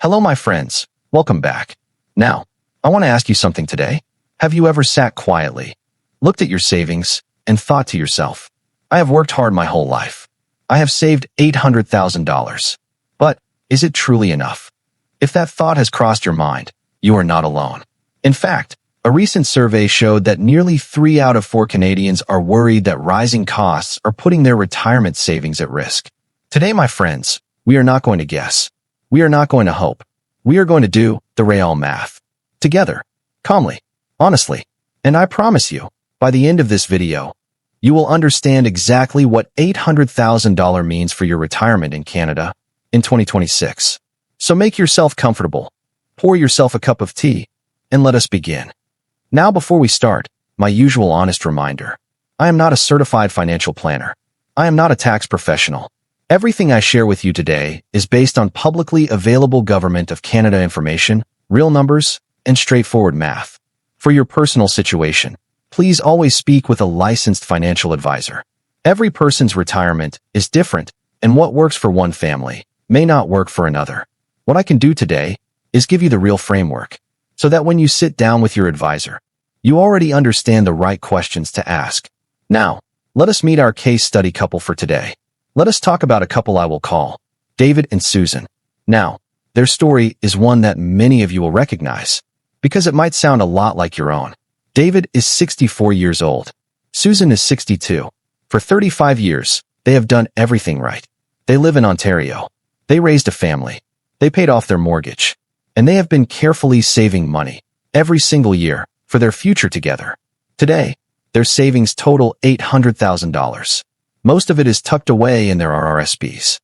Hello, my friends. Welcome back. Now, I want to ask you something today. Have you ever sat quietly, looked at your savings, and thought to yourself, I have worked hard my whole life. I have saved $800,000. But is it truly enough? If that thought has crossed your mind, you are not alone. In fact, a recent survey showed that nearly 3 out of 4 Canadians are worried that rising costs are putting their retirement savings at risk. Today, my friends, we are not going to guess. We are not going to hope. We are going to do the real math. Together, calmly, honestly, and I promise you, by the end of this video, you will understand exactly what $800,000 means for your retirement in Canada in 2026. So make yourself comfortable, pour yourself a cup of tea, and let us begin. Now, before we start, my usual honest reminder. I am not a certified financial planner. I am not a tax professional. Everything I share with you today is based on publicly available Government of Canada information, real numbers, and straightforward math. For your personal situation, please always speak with a licensed financial advisor. Every person's retirement is different, and what works for one family may not work for another. What I can do today is give you the real framework, so that when you sit down with your advisor, you already understand the right questions to ask. Now, let us meet our case study couple for today. Let us talk about a couple I will call David and Susan. Now, their story is one that many of you will recognize, because it might sound a lot like your own. David is 64 years old. Susan is 62. For 35 years, they have done everything right. They live in Ontario. They raised a family. They paid off their mortgage. And they have been carefully saving money every single year for their future together. Today, their savings total $800,000. Most of it is tucked away in their RRSPs.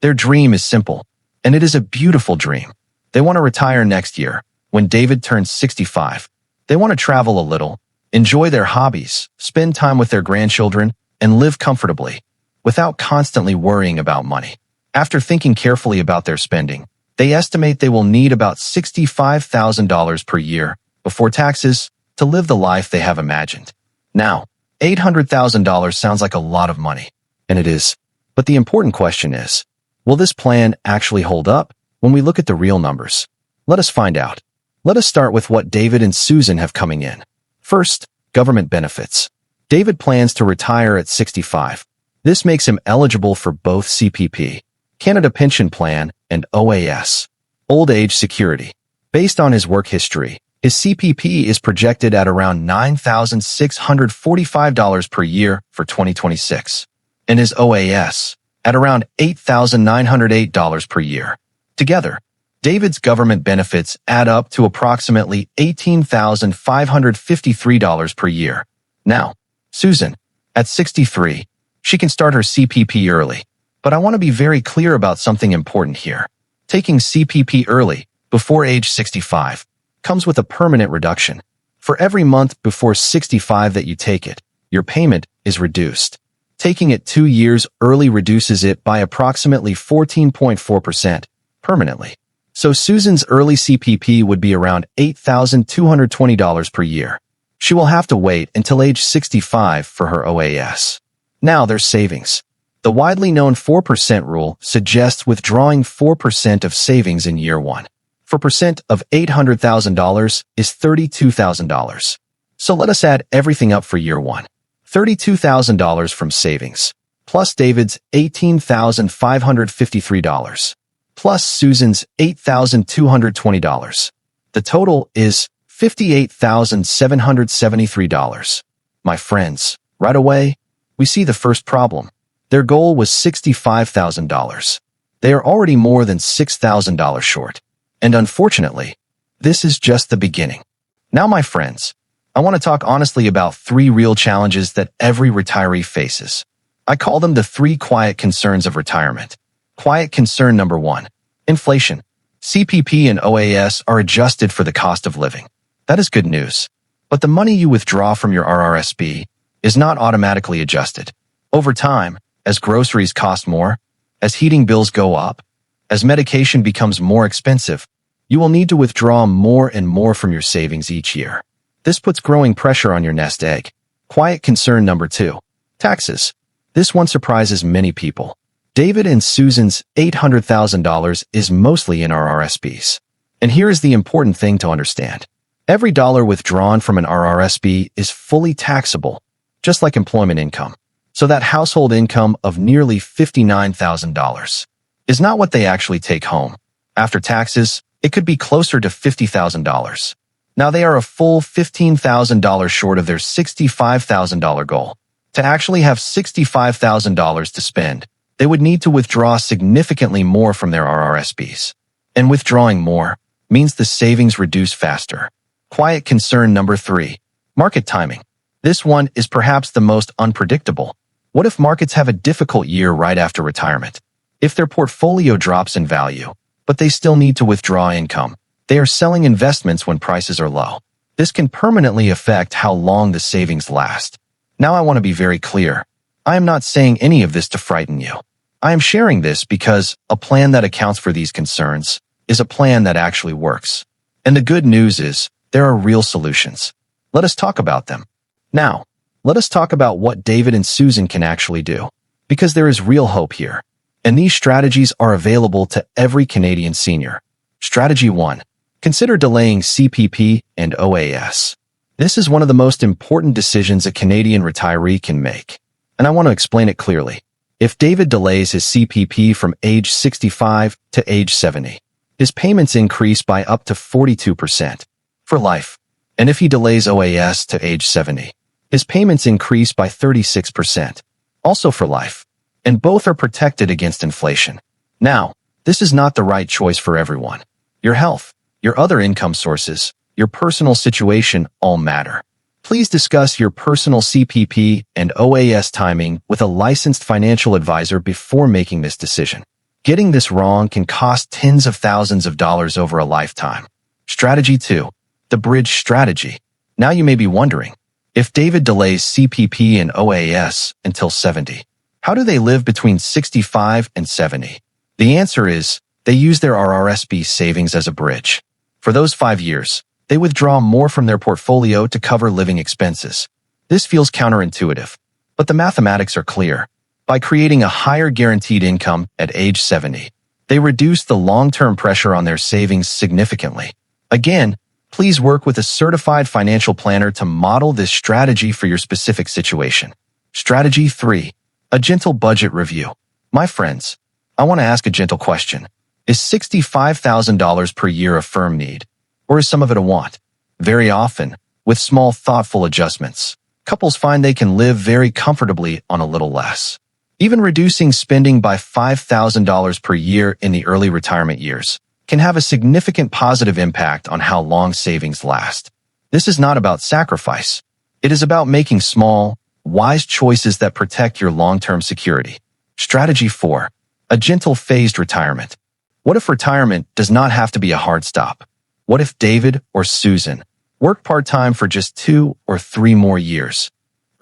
Their dream is simple, and it is a beautiful dream. They want to retire next year, when David turns 65. They want to travel a little, enjoy their hobbies, spend time with their grandchildren, and live comfortably, without constantly worrying about money. After thinking carefully about their spending, they estimate they will need about $65,000 per year before taxes to live the life they have imagined. Now, $800,000 sounds like a lot of money, and it is. But the important question is, will this plan actually hold up when we look at the real numbers? Let us find out. Let us start with what David and Susan have coming in. First, government benefits. David plans to retire at 65. This makes him eligible for both CPP, Canada Pension Plan, and OAS, Old Age Security. Based on his work history, his CPP is projected at around $9,645 per year for 2026, and his OAS at around $8,908 per year. Together, David's government benefits add up to approximately $18,553 per year. Now, Susan, at 63, she can start her CPP early. But I want to be very clear about something important here. Taking CPP early, before age 65, comes with a permanent reduction. For every month before 65 that you take it, your payment is reduced. Taking it 2 years early reduces it by approximately 14.4% permanently. So Susan's early CPP would be around $8,220 per year. She will have to wait until age 65 for her OAS. Now there's savings. The widely known 4% rule suggests withdrawing 4% of savings in year 1. 4% of $800,000 is $32,000. So let us add everything up for year 1. $32,000 from savings, plus David's $18,553, plus Susan's $8,220. The total is $58,773. My friends, right away, we see the first problem. Their goal was $65,000. They are already more than $6,000 short. And unfortunately, this is just the beginning. Now, my friends, I want to talk honestly about 3 real challenges that every retiree faces. I call them the 3 quiet concerns of retirement. Quiet concern number 1, inflation. CPP and OAS are adjusted for the cost of living. That is good news. But the money you withdraw from your RRSP is not automatically adjusted. Over time, as groceries cost more, as heating bills go up, as medication becomes more expensive, you will need to withdraw more and more from your savings each year. This puts growing pressure on your nest egg. Quiet concern number 2, taxes. This one surprises many people. David and Susan's $800,000 is mostly in RRSPs. And here is the important thing to understand. Every dollar withdrawn from an RRSP is fully taxable, just like employment income. So that household income of nearly $59,000 is not what they actually take home. After taxes, it could be closer to $50,000. Now they are a full $15,000 short of their $65,000 goal. To actually have $65,000 to spend, they would need to withdraw significantly more from their RRSPs. And withdrawing more means the savings reduce faster. Quiet concern number 3. Market timing. This one is perhaps the most unpredictable. What if markets have a difficult year right after retirement? If their portfolio drops in value, but they still need to withdraw income, they are selling investments when prices are low. This can permanently affect how long the savings last. Now I want to be very clear. I am not saying any of this to frighten you. I am sharing this because a plan that accounts for these concerns is a plan that actually works. And the good news is there are real solutions. Let us talk about them. Now, let us talk about what David and Susan can actually do, because there is real hope here. And these strategies are available to every Canadian senior. Strategy 1. Consider delaying CPP and OAS. This is one of the most important decisions a Canadian retiree can make. And I want to explain it clearly. If David delays his CPP from age 65 to age 70, his payments increase by up to 42% for life. And if he delays OAS to age 70, his payments increase by 36%, also for life. And both are protected against inflation. Now, this is not the right choice for everyone. Your health, your other income sources, your personal situation all matter. Please discuss your personal CPP and OAS timing with a licensed financial advisor before making this decision. Getting this wrong can cost tens of thousands of dollars over a lifetime. Strategy 2. The bridge strategy. Now you may be wondering, if David delays CPP and OAS until 70, how do they live between 65 and 70? The answer is, they use their RRSP savings as a bridge. For those 5 years, they withdraw more from their portfolio to cover living expenses. This feels counterintuitive, but the mathematics are clear. By creating a higher guaranteed income at age 70, they reduce the long-term pressure on their savings significantly. Again, please work with a certified financial planner to model this strategy for your specific situation. Strategy 3. A gentle budget review. My friends, I want to ask a gentle question. Is $65,000 per year a firm need? Or is some of it a want? Very often, with small, thoughtful adjustments, couples find they can live very comfortably on a little less. Even reducing spending by $5,000 per year in the early retirement years can have a significant positive impact on how long savings last. This is not about sacrifice. It is about making small, wise choices that protect your long-term security. Strategy 4. A gentle phased retirement. What if retirement does not have to be a hard stop? What if David or Susan work part-time for just 2 or 3 more years,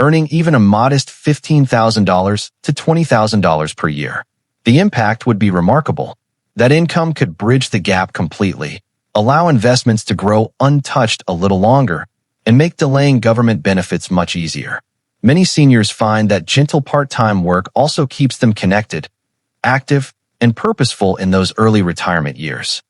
earning even a modest $15,000 to $20,000 per year? The impact would be remarkable. That income could bridge the gap completely, allow investments to grow untouched a little longer, and make delaying government benefits much easier. Many seniors find that gentle part-time work also keeps them connected, active, and purposeful in those early retirement years.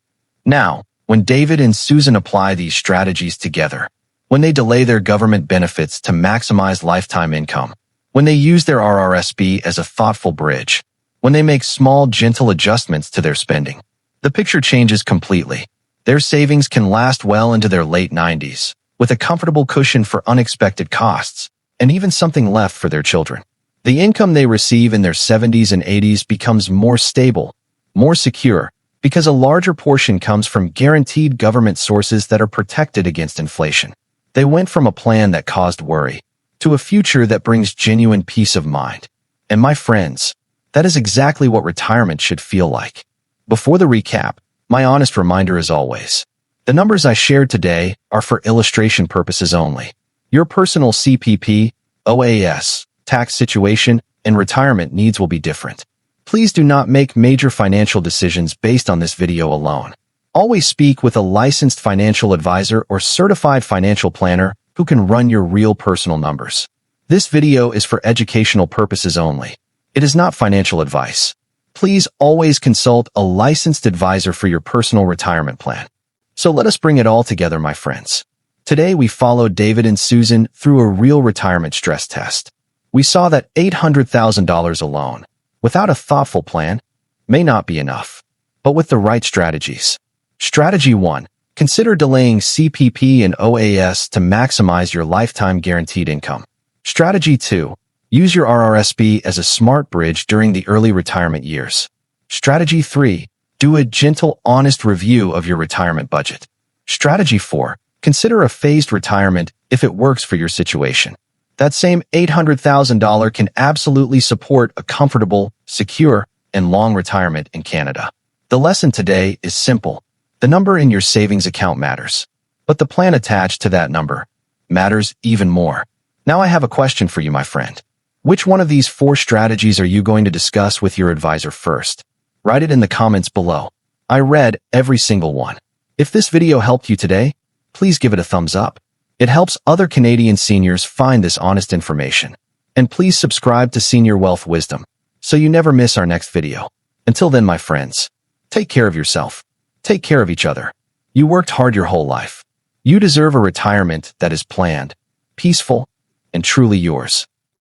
Now, when David and Susan apply these strategies together, when they delay their government benefits to maximize lifetime income, when they use their RRSP as a thoughtful bridge, when they make small, gentle adjustments to their spending, the picture changes completely. Their savings can last well into their late 90s, with a comfortable cushion for unexpected costs, and even something left for their children. The income they receive in their 70s and 80s becomes more stable, more secure, because a larger portion comes from guaranteed government sources that are protected against inflation. They went from a plan that caused worry to a future that brings genuine peace of mind. And my friends, that is exactly what retirement should feel like. Before the recap, my honest reminder is always, the numbers I shared today are for illustration purposes only. Your personal CPP, OAS, tax situation, and retirement needs will be different. Please do not make major financial decisions based on this video alone. Always speak with a licensed financial advisor or certified financial planner who can run your real personal numbers. This video is for educational purposes only. It is not financial advice. Please always consult a licensed advisor for your personal retirement plan. So let us bring it all together, my friends. Today, we followed David and Susan through a real retirement stress test. We saw that $800,000 alone, without a thoughtful plan, may not be enough, but with the right strategies. Strategy 1. Consider delaying CPP and OAS to maximize your lifetime guaranteed income. Strategy 2. Use your RRSP as a smart bridge during the early retirement years. Strategy 3. Do a gentle, honest review of your retirement budget. Strategy 4. Consider a phased retirement if it works for your situation. That same $800,000 can absolutely support a comfortable, secure, and long retirement in Canada. The lesson today is simple. The number in your savings account matters, but the plan attached to that number matters even more. Now I have a question for you, my friend. Which one of these 4 strategies are you going to discuss with your advisor first? Write it in the comments below. I read every single one. If this video helped you today, please give it a thumbs up. It helps other Canadian seniors find this honest information. And please subscribe to Senior Wealth Wisdom so you never miss our next video. Until then, my friends, take care of yourself. Take care of each other. You worked hard your whole life. You deserve a retirement that is planned, peaceful, and truly yours.